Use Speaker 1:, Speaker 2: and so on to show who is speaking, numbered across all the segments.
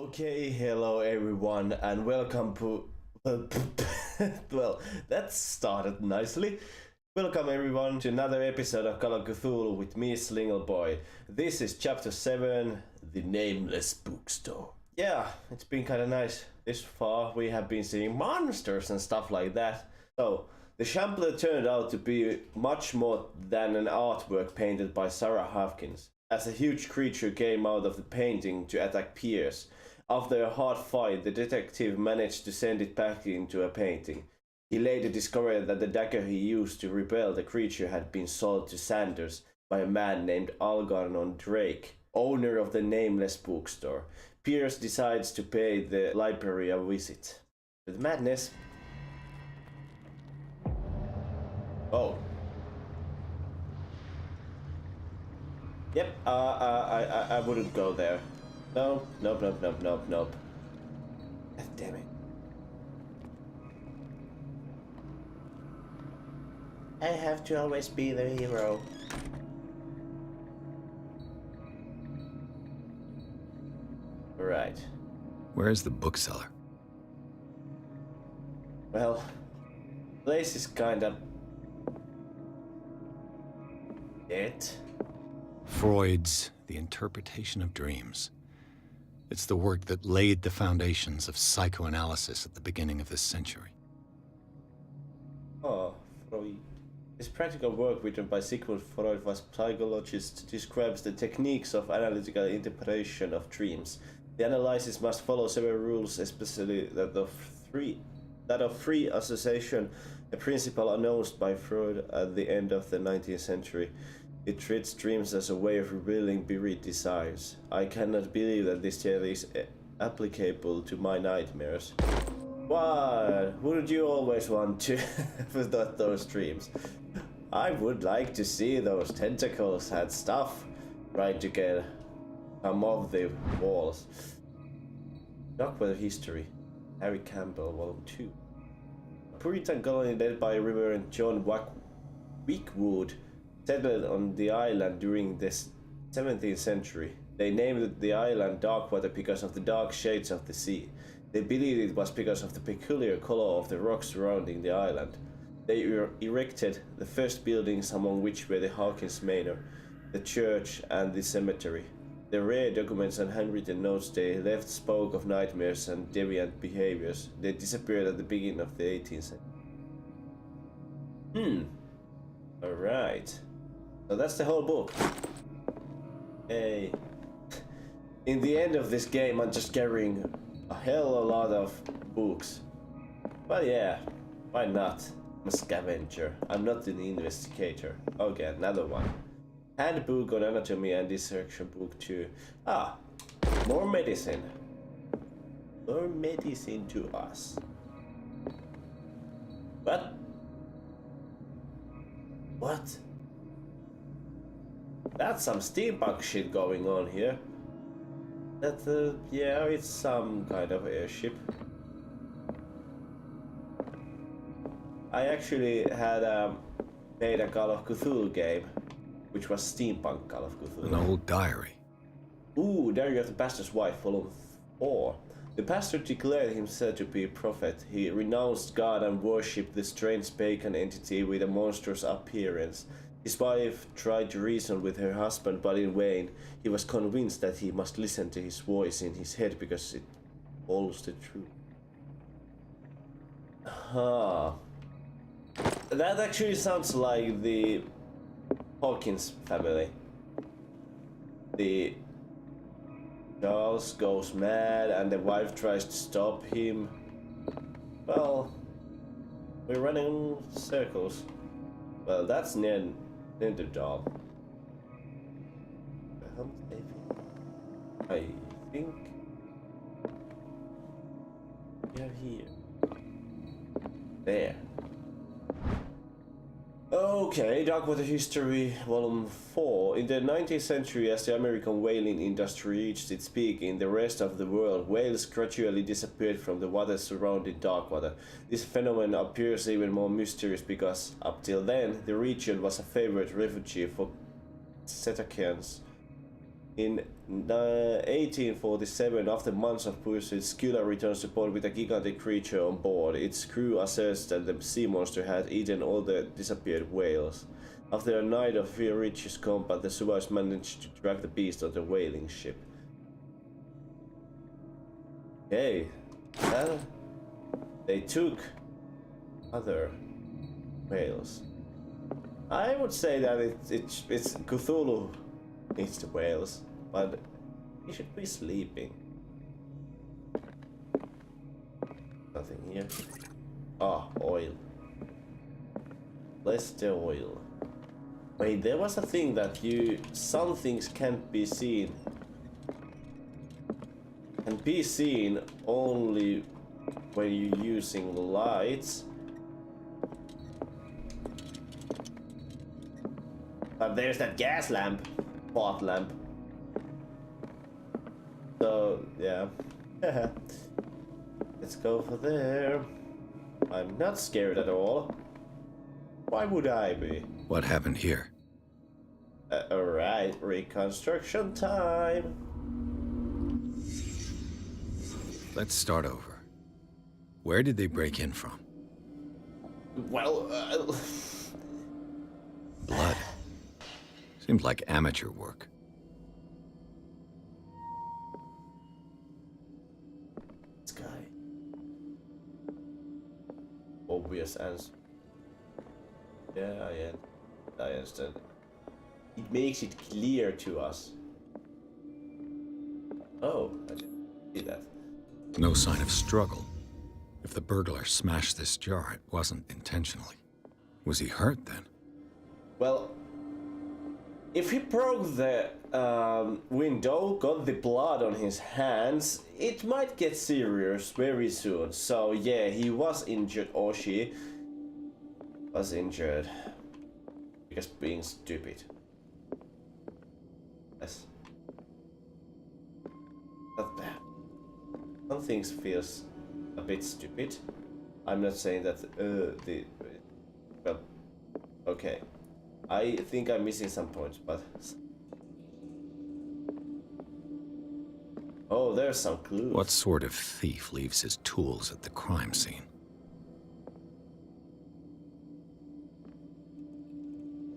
Speaker 1: Okay, hello everyone, and welcome to. Well, that started nicely. Welcome everyone to another episode of Call of Cthulhu with me, Slingelboy. This is chapter 7, The Nameless Bookstore. Yeah, it's been kinda nice. This far, we have been seeing monsters and stuff like that. So, the Shambler turned out to be much more than an artwork painted by Sarah Hopkins, as a huge creature came out of the painting to attack Pierce. After a hard fight, the detective managed to send it back into a painting. He later discovered that the dagger he used to repel the creature had been sold to Sanders by a man named Algernon Drake, owner of the Nameless Bookstore. Pierce decides to pay the library a visit. With madness. Oh. Yep, I wouldn't go there. No, nope. God damn it. I have to always be the hero. Right.
Speaker 2: Where is the bookseller?
Speaker 1: Well, place is kinda dead.
Speaker 2: Freud's The Interpretation of Dreams. It's the work that laid the foundations of psychoanalysis at the beginning of this century.
Speaker 1: Oh, Freud. His practical work written by Sigmund Freud was psychologist describes the techniques of analytical interpretation of dreams. The analysis must follow several rules, especially that of free association, a principle announced by Freud at the end of the 19th century. It treats dreams as a way of revealing buried desires. I cannot believe that this theory is applicable to my nightmares. Why? Wouldn't you always want to have those dreams? I would like to see those tentacles and stuff trying to come off the walls. Darkweather History. Harry Campbell, Volume 2. A Puritan colony led by Reverend John Wickwood settled on the island during the 17th century. They named the island Darkwater because of the dark shades of the sea. They believed it was because of the peculiar color of the rocks surrounding the island. They erected the first buildings, among which were the Hawkins Manor, the church, and the cemetery. The rare documents and handwritten notes they left spoke of nightmares and deviant behaviors. They disappeared at the beginning of the 18th century. Alright. So that's the whole book. Hey. In the end of this game, I'm just carrying a hell of a lot of books. But yeah, why not? I'm a scavenger. I'm not an investigator. Okay, another one. Handbook on Anatomy and Dissection Book 2. Ah, more medicine. More medicine to us. What? What? That's some steampunk shit going on here. Yeah, it's some kind of airship. I actually had made a Call of Cthulhu game, which was steampunk Call of Cthulhu.
Speaker 2: An old diary.
Speaker 1: Ooh, Diary of the Pastor's Wife, Volume 4. The pastor declared himself to be a prophet. He renounced God and worshipped the strange pagan entity with a monstrous appearance. His wife tried to reason with her husband, but in vain. He was convinced that he must listen to his voice in his head because it holds the truth. Huh. That actually sounds like the Hawkins family. The Charles goes mad and the wife tries to stop him. Well, we're running circles. Well, that's Neanderthal. I think we're here. There. Okay, Darkwater History, Volume 4. In the 19th century, as the American whaling industry reached its peak in the rest of the world, whales gradually disappeared from the waters surrounding Darkwater. This phenomenon appears even more mysterious because, up till then, the region was a favorite refuge for cetaceans. In 1847, after months of pursuit, Skylla returns to port with a gigantic creature on board. Its crew asserts that the sea monster had eaten all the disappeared whales. After a night of ferocious combat, the survivors managed to drag the beast on the whaling ship. Okay, they took other whales. I would say that it's Cthulhu needs the whales, but he should be sleeping. Nothing here. Ah, oil. Less the oil. Wait, there was a thing that some things can't be seen. Can be seen only when you're using lights. But there's that gas lamp. Pot lamp. So, yeah. Let's go for there. I'm not scared at all. Why would I be?
Speaker 2: What happened here?
Speaker 1: Alright, reconstruction time.
Speaker 2: Let's start over. Where did they break in from?
Speaker 1: Well,
Speaker 2: Blood. Seemed like amateur work.
Speaker 1: this guy. Obvious answer. Yeah, I understand. It makes it clear to us. Oh, I didn't see that.
Speaker 2: No sign of struggle. If the burglar smashed this jar, it wasn't intentionally. Was he hurt then?
Speaker 1: Well, if he broke the window, got the blood on his hands, it might get serious very soon. So yeah, he was injured, or she was injured. Because being stupid. Yes. Not bad. Some things feels a bit stupid. I'm not saying that well, okay. I think I'm missing some points, but oh, there's some clues.
Speaker 2: What sort of thief leaves his tools at the crime scene?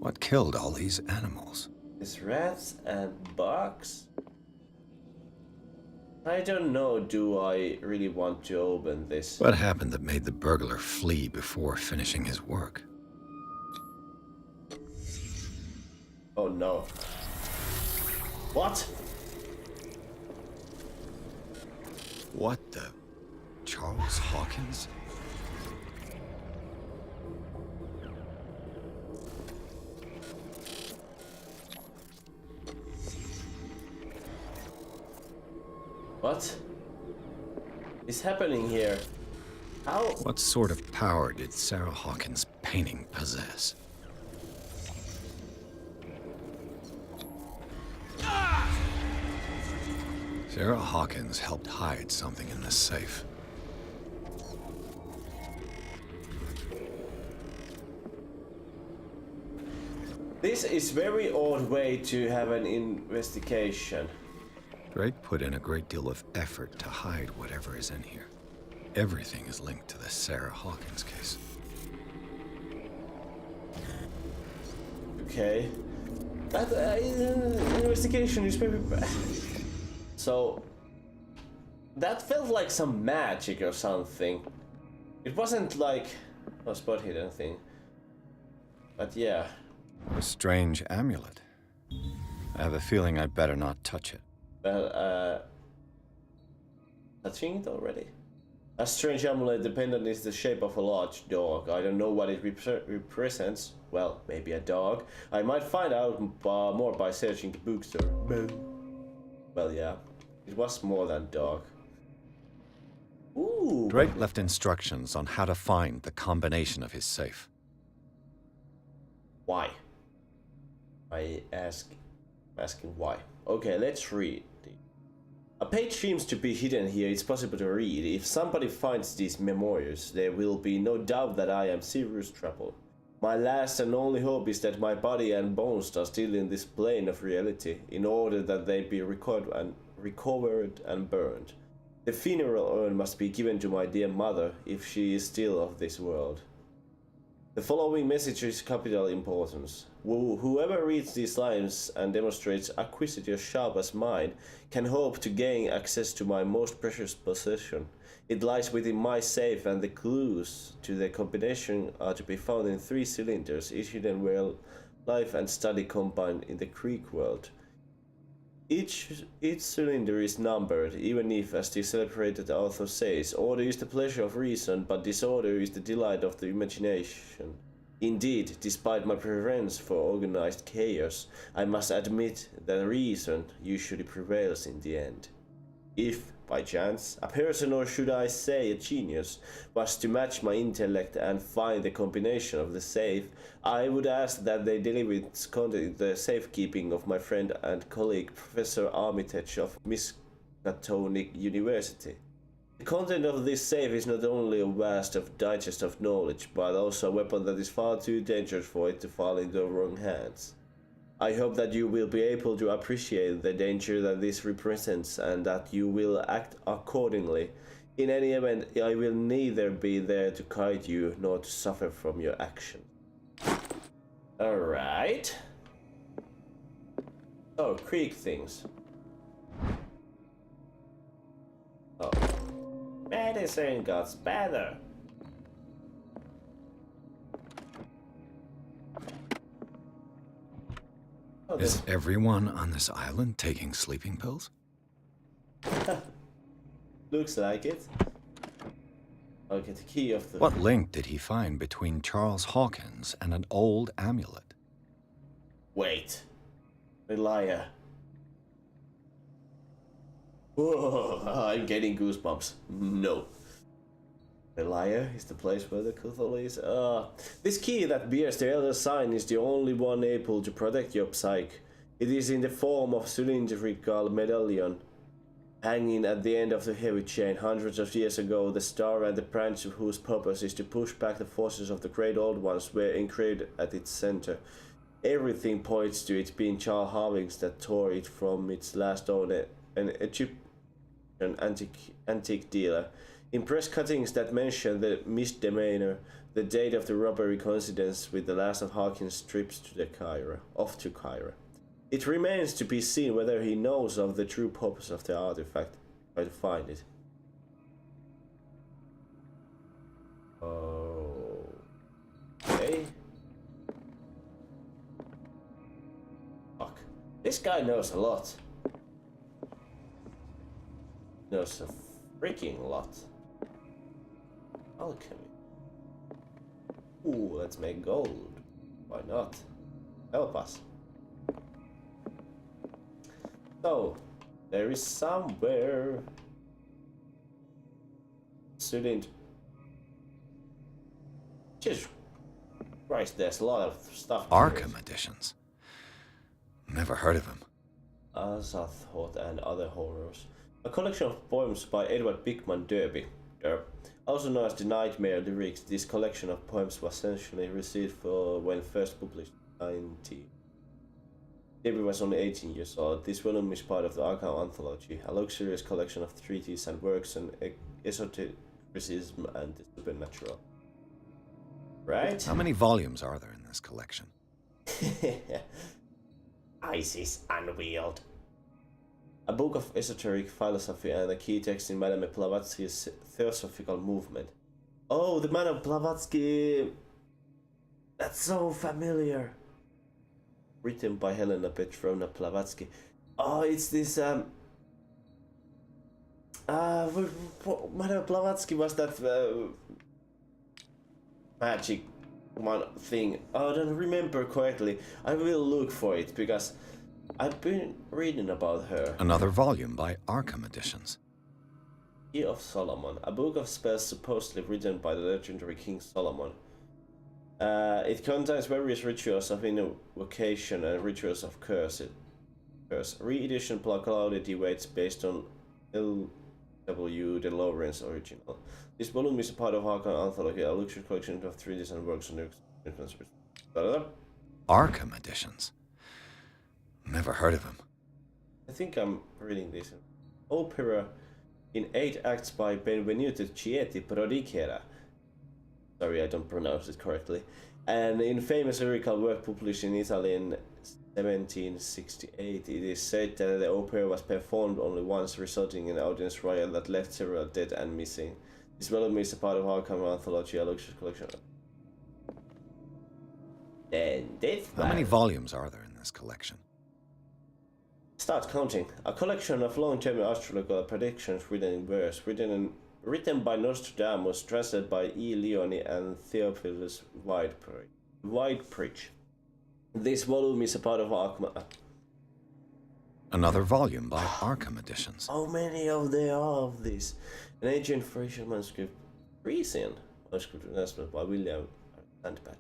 Speaker 2: What killed all these animals?
Speaker 1: It's rats and bugs? I don't know, do I really want to open this?
Speaker 2: What happened that made the burglar flee before finishing his work?
Speaker 1: Oh no. What?
Speaker 2: What the? Charles Hawkins?
Speaker 1: What is happening here? How?
Speaker 2: What sort of power did Sarah Hawkins' painting possess? Sarah Hawkins helped hide something in this safe.
Speaker 1: This is very odd way to have an investigation.
Speaker 2: Drake put in a great deal of effort to hide whatever is in here. Everything is linked to the Sarah Hawkins case.
Speaker 1: Okay. That investigation is very bad. So that felt like some magic or something. It wasn't like a spot hidden thing. But yeah.
Speaker 2: A strange amulet. I have a feeling I'd better not touch it.
Speaker 1: Well, touching it already. A strange amulet, the pendant is the shape of a large dog. I don't know what it represents. Well, maybe a dog. I might find out more by searching the bookstore. Well, yeah. It was more than dog. Ooh.
Speaker 2: Drake left instructions on how to find the combination of his safe.
Speaker 1: Why? Asking why. Okay, let's read. A page seems to be hidden here. It's possible to read. If somebody finds these memoirs, there will be no doubt that I am serious trouble. My last and only hope is that my body and bones are still in this plane of reality, in order that they be recovered and burned. The funeral urn must be given to my dear mother, if she is still of this world. The following message is capital importance. Whoever reads these lines and demonstrates acuity as sharp as mine can hope to gain access to my most precious possession. It lies within my safe, and the clues to the combination are to be found in 3 cylinders, each hidden where life and study combine in the Greek world. Each cylinder is numbered, even if, as the celebrated author says, order is the pleasure of reason, but disorder is the delight of the imagination. Indeed, despite my preference for organized chaos, I must admit that reason usually prevails in the end. If, by chance, a person, or should I say a genius, was to match my intellect and find the combination of the safe, I would ask that they deliver its content the safekeeping of my friend and colleague Professor Armitage of Miskatonic University. The content of this safe is not only a vast digest of knowledge, but also a weapon that is far too dangerous for it to fall into the wrong hands. I hope that you will be able to appreciate the danger that this represents, and that you will act accordingly. In any event, I will neither be there to guide you nor to suffer from your actions. Alright. Oh, Greek things. Oh. Medicine got better. Oh,
Speaker 2: Is everyone on this island taking sleeping pills?
Speaker 1: Looks like it. Okay, the key of the...
Speaker 2: What link did he find between Charles Hawkins and an old amulet?
Speaker 1: Wait. The liar. Whoa, I'm getting goosebumps. No. The liar is the place where the CTHULHU is. This key that bears the elder sign is the only one able to protect your psyche. It is in the form of cylindrical medallion, hanging at the end of the heavy chain. Hundreds of years ago, the star and the branch whose purpose is to push back the forces of the great old ones were engraved at its center. Everything points to it being Charles Hawkins that tore it from its last owner, an Egyptian antique dealer. In press cuttings that mention the misdemeanor, the date of the robbery coincidence with the last of Hawkins' trips to Cairo. It remains to be seen whether he knows of the true purpose of the artifact. Try to find it. Okay. Fuck. This guy knows a lot. Knows a freaking lot. Alchemy. Ooh, let's make gold. Why not? Help us. So, there is somewhere... Student... Jesus Christ, there's a lot of stuff.
Speaker 2: Arkham editions. Never heard of him.
Speaker 1: Azathoth and Other Horrors. A collection of poems by Edward Bickman Derby. Also known as the Nightmare Lyrics, this collection of poems was essentially received for when first published in 19. Derby was only 18 years old. This volume is part of the Arkham Anthology, a luxurious collection of treatises and works on esotericism and the supernatural. Right?
Speaker 2: How many volumes are there in this collection?
Speaker 1: Isis Unveiled. A book of esoteric philosophy and a key text in Madame Blavatsky's theosophical movement. Oh, the Madame Blavatsky... That's so familiar. Written by Helena Petrovna Blavatsky. Oh, it's this... Madame Blavatsky was that... magic one thing. Oh, I don't remember correctly. I will look for it, because... I've been reading about her.
Speaker 2: Another volume by Arkham Editions.
Speaker 1: Key of Solomon, a book of spells supposedly written by the legendary King Solomon. It contains various rituals of invocation and rituals of curse. Re-edition Cloudy debates based on L.W. de Lawrence original. This volume is a part of Arkham Anthology, a luxury collection of treatises and works on
Speaker 2: Arkham editions. Never heard of him.
Speaker 1: I think I'm reading this. Opera in 8 acts by Benvenuto Chieti Prodicera. Sorry, I don't pronounce it correctly. And in famous lyrical work published in Italy in 1768, it is said that the opera was performed only once, resulting in an audience riot that left several dead and missing. This volume is a part of Arkham Anthology, a luxurious collection. And this
Speaker 2: How many volumes are there in this collection?
Speaker 1: Start counting. A collection of long-term astrological predictions written in verse, written by Nostradamus, translated by E. Leone and Theophilus Whitebridge. This volume is a part of Arkham.
Speaker 2: Another volume by Arkham editions.
Speaker 1: How many of there are of this? An ancient Frisian manuscript, translated by William Sandbach.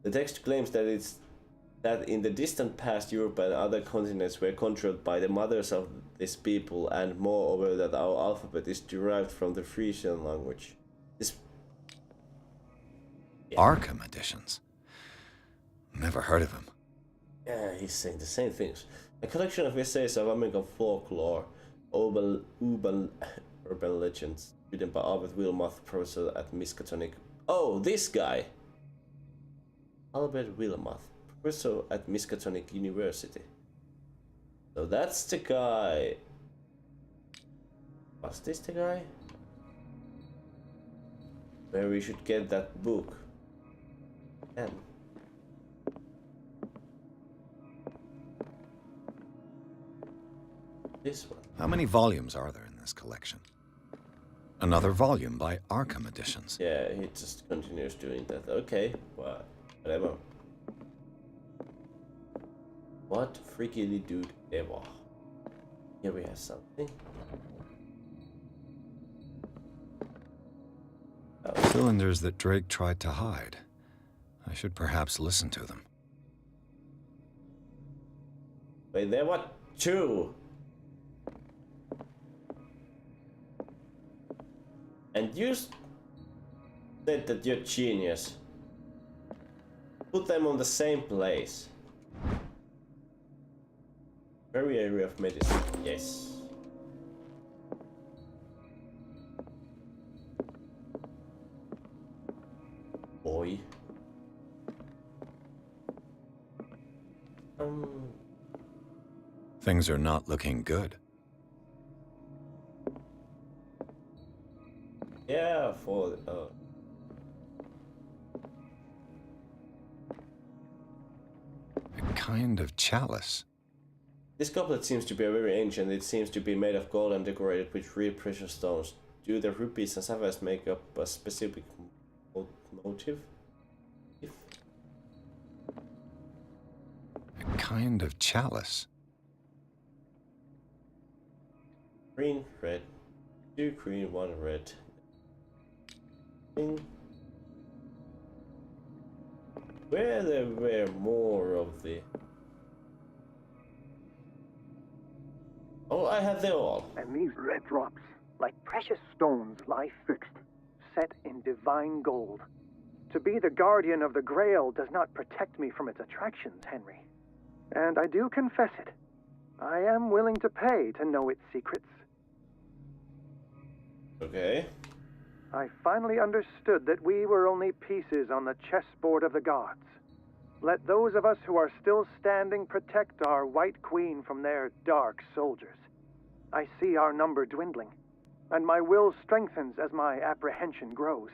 Speaker 1: The text claims that in the distant past Europe and other continents were controlled by the mothers of this people, and moreover that our alphabet is derived from the Frisian language.
Speaker 2: Arkham editions. Never heard of him.
Speaker 1: Yeah, he's saying the same things. A collection of essays of American folklore, urban legends, written by Albert Wilmoth, professor at Miskatonic. Oh, this guy! Albert Wilmoth, professor at Miskatonic University. So that's the guy. Was this the guy? Where we should get that book. And this one.
Speaker 2: How many volumes are there in this collection? Another volume by Arkham editions.
Speaker 1: Yeah, he just continues doing that. Okay, well, whatever. What freakily dude ever. Here we have something. Oh.
Speaker 2: Cylinders that Drake tried to hide. I should perhaps listen to them.
Speaker 1: Wait, there were 2. And you said that you're genius. Put them on the same place. Very area of medicine, yes. Boy.
Speaker 2: Things are not looking good.
Speaker 1: Yeah, for
Speaker 2: A kind of chalice.
Speaker 1: this goblet seems to be very ancient. It seems to be made of gold and decorated with real precious stones. Do the rubies and sapphires make up a specific motive?
Speaker 2: A kind of chalice.
Speaker 1: Green, red. 2 green, 1 red. Where there were more of the... Oh, I have them all.
Speaker 3: And these red drops, like precious stones, lie fixed, set in divine gold. To be the guardian of the Grail does not protect me from its attractions, Henry. And I do confess it. I am willing to pay to know its secrets.
Speaker 1: Okay.
Speaker 3: I finally understood that we were only pieces on the chessboard of the gods. Let those of us who are still standing protect our White Queen from their dark soldiers. I see our number dwindling, and my will strengthens as my apprehension grows.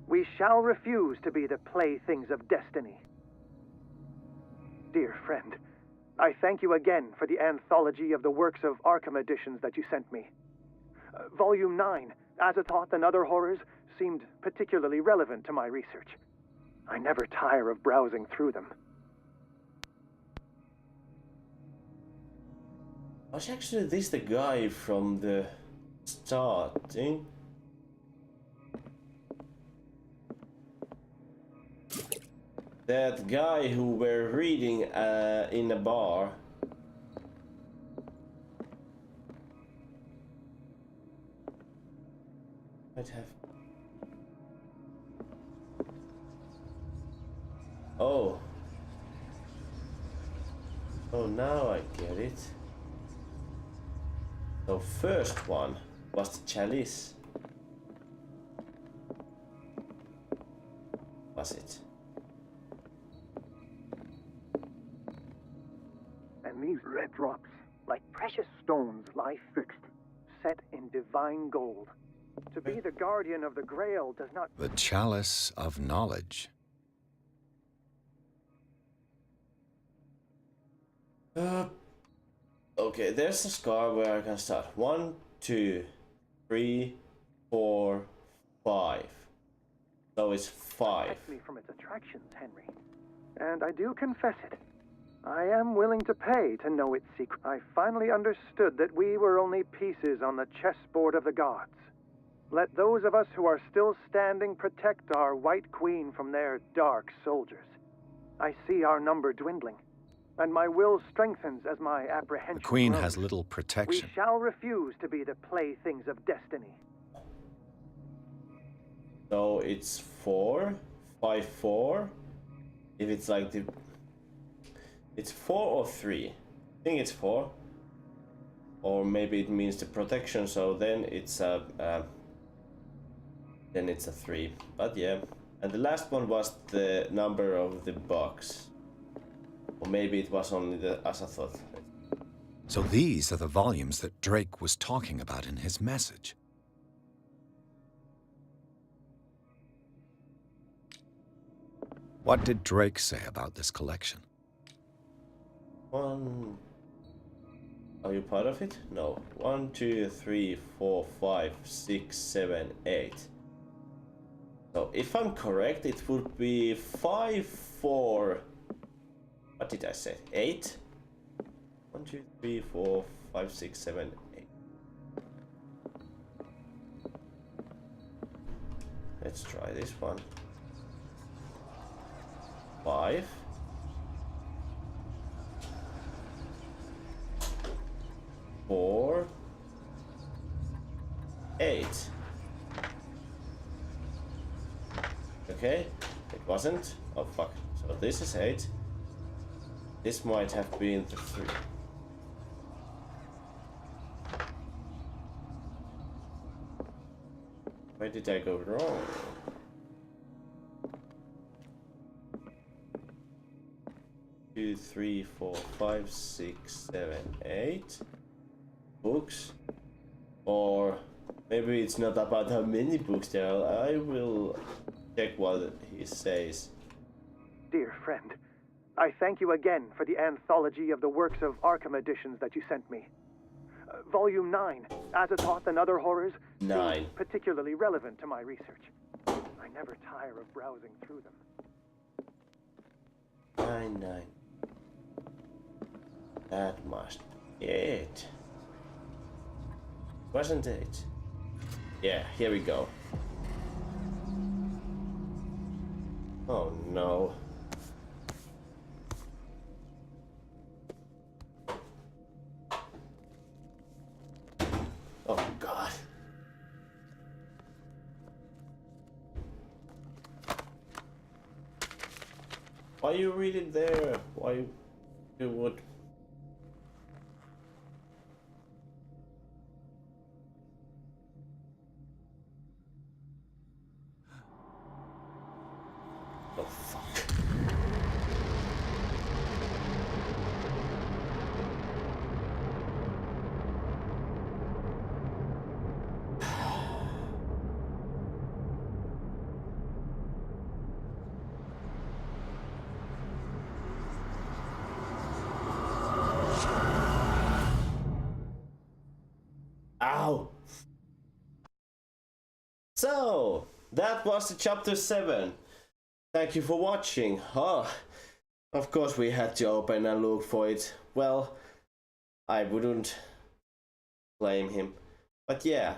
Speaker 3: We shall refuse to be the playthings of destiny. Dear friend, I thank you again for the anthology of the works of Arkham editions that you sent me. Volume 9, Azathoth and Other Horrors, seemed particularly relevant to my research. I never tire of browsing through them.
Speaker 1: Was actually this the guy from the starting? That guy who were reading in a bar. Might have. Oh. Oh, now I get it. So first one was the chalice. Was it?
Speaker 3: And these red drops, like precious stones, lie fixed, set in divine gold. To be the guardian of the Grail does not...
Speaker 2: The chalice of knowledge.
Speaker 1: Okay, there's a scar where I can start. 1, 2, 3, 4, 5. So it's 5.
Speaker 3: Protect me from its attractions, Henry. And I do confess it. I am willing to pay to know its secret. I finally understood that we were only pieces on the chessboard of the gods. Let those of us who are still standing protect our White Queen from their dark soldiers. I see our number dwindling, and my will strengthens as my apprehension
Speaker 2: The Queen
Speaker 3: grows.
Speaker 2: has little protection.
Speaker 3: We shall refuse to be the playthings of destiny.
Speaker 1: So it's 4, 5, 4. If it's like the... It's 4 or 3. I think it's 4. Or maybe it means the protection, so then it's a 3. But yeah. And the last one was the number of the box. Or maybe it was only the Azathoth.
Speaker 2: So these are the volumes that Drake was talking about in his message. What did Drake say about this collection?
Speaker 1: One... Are you part of it? No. 1, 2, 3, 4, 5, 6, 7, 8. So if I'm correct, it would be 5, 4... What did I say? 8? 1, 2, 3, 4, 5, 6, 7, 8. Let's try this one. 5. 4, 8. Okay, it wasn't. Oh fuck. So this is 8. This might have been the 3. Where did I go wrong? Two, 3, 4, 5, 6, 7, 8 books, or maybe it's not about how many books there are. I will check what he says.
Speaker 3: Dear friend, I thank you again for the anthology of the works of Arkham editions that you sent me. Volume 9, Azathoth and Other Horrors,
Speaker 1: 9.
Speaker 3: seems particularly relevant to my research. I never tire of browsing through them.
Speaker 1: 9, 9. That must be it. Wasn't it? Yeah, here we go. Oh no. Oh god. Why you read it there? Why you would... Oh fuck. Ow! So, that was the chapter 7. Thank you for watching. Oh, of course we had to open and look for it. Well, I wouldn't blame him. But yeah,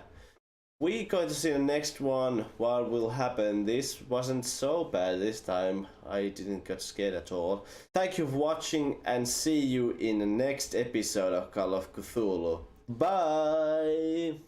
Speaker 1: we're going to see the next one. What will happen? This wasn't so bad this time. I didn't get scared at all. Thank you for watching and see you in the next episode of Call of Cthulhu. Bye!